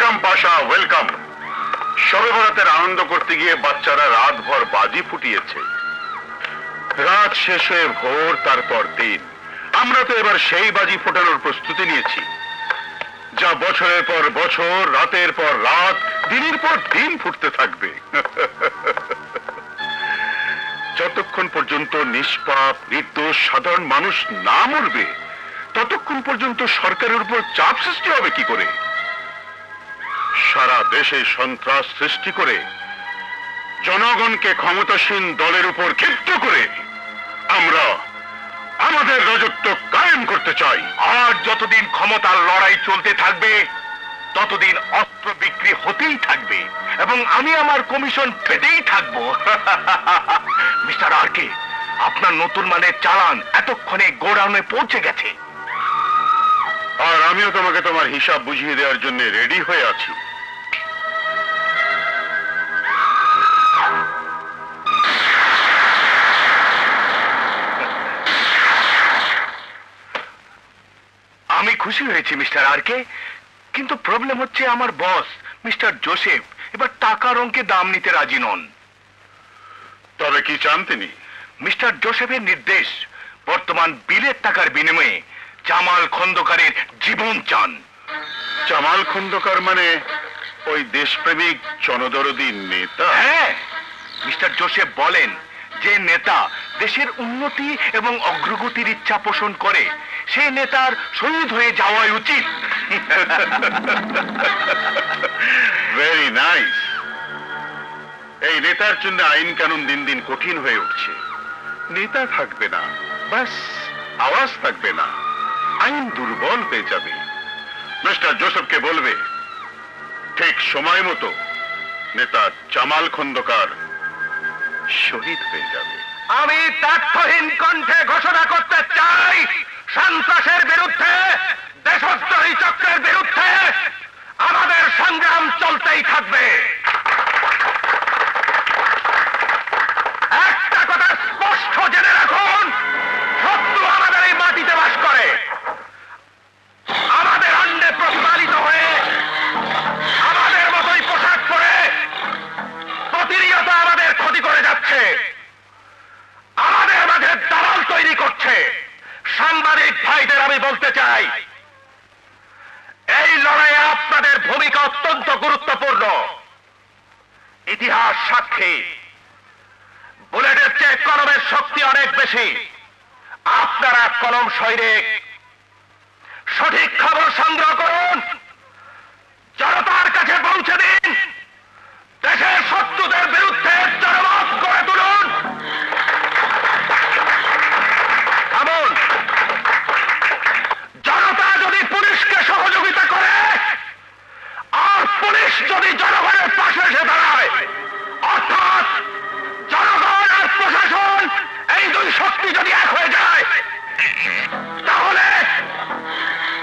Welcome পাশা, welcome. শবে বরাতের আনন্দ করতে গিয়ে বাচ্চারা রাতভর বাজি ফুটিয়েছে। রাত শেষ হয়ে ভোর, তারপর দিন। আমরা তো এবার সেই বাজি ফোটানোর প্রস্তুতি নিয়েছি, যা বছরের পর বছর, রাতের পর রাত, দিনের পর দিন ফুটতে থাকবে। যতক্ষণ পর্যন্ত নিষ্পাপ নির্দোষ সাধারণ মানুষ না মরবে, ততক্ষণ পর্যন্ত সরকারের উপর চাপ সৃষ্টি হবে কি করে? সারা দেশে সন্ত্রাস সৃষ্টি করে জনগণকে ক্ষমতাসীন দলের উপর ক্ষিপ্ত করে আমরা আমাদের রাজত্ব কায়েম করতে চাই। আর যতদিন ক্ষমতার লড়াই চলতে থাকবে, ততদিন অস্ত্র বিক্রি হতেই থাকবে এবং আমি আমার কমিশন পেতেই থাকবো। মিস্টার আরকে, আপনার নতুন মানের চালান এতক্ষণে গোডাউনে পৌঁছে গেছে। আর আমিও তোমাকে তোমার হিসাব বুঝিয়ে দেওয়ার জন্য রেডি হয়ে আছি। আমি খুশি হয়েছি মিস্টার আরকে, কিন্তু প্রবলেম হচ্ছে আমার বস মিস্টার জোসেফ এবার টাকার অঙ্কে দাম নিতে রাজি নন। তবে কি চান তিনি? মিস্টার জোসেফের নির্দেশ, বর্তমান বিলের টাকার বিনিময়ে জামাল খন্দকারের জীবন চান। জামাল খন্দকার মানে ওই দেশপ্রেমিক জনদরদী নেতা? হ্যাঁ, মিস্টার জোসেফ বলেন যে নেতা দেশের উন্নতি এবং অগ্রগতির ইচ্ছা পোষণ করে, সেই নেতার শহীদ হয়ে যাওয়াই উচিত। Very nice. এই নেতার জন্য আইন কানুন দিন দিন কঠিন হয়ে উঠছে। নেতা থাকবে না, বাস আওয়াজ থাকবে না, আইন দুর্বল হয়ে যাবে। মিস্টার জোসেফকে বলবে ঠিক সময় মতো নেতা জামাল খন্দকার শহীদ হয়ে যাবে। আমি তাৎক্ষণিক কণ্ঠে ঘোষণা করতে চাই, সন্ত্রাসের বিরুদ্ধে, দেশদ্রোহী চক্রের বিরুদ্ধে আমাদের সংগ্রাম চলতেই থাকবে। একটা কথা স্পষ্ট জেনে রাখুন, শত্রু আমাদের এই মাটিতে বাস করে, আমাদের অন্যে প্রতিপালিত হয়ে, আমাদের মতোই পোশাক পরে প্রতিনিয়ত আমাদের ক্ষতি করে যাচ্ছে, আমাদের মাঝে দালাল তৈরি করছে। সাংবাদিক ভাইদের আমি বলতে চাই, এই লড়াইয়ে আপনাদের ভূমিকা অত্যন্ত গুরুত্বপূর্ণ। ইতিহাস সাক্ষী, বুলেটের চেয়ে কলমের শক্তি অনেক বেশি। আপনারা কলম সৈনিক, সঠিক খবর সংগ্রহ করুন,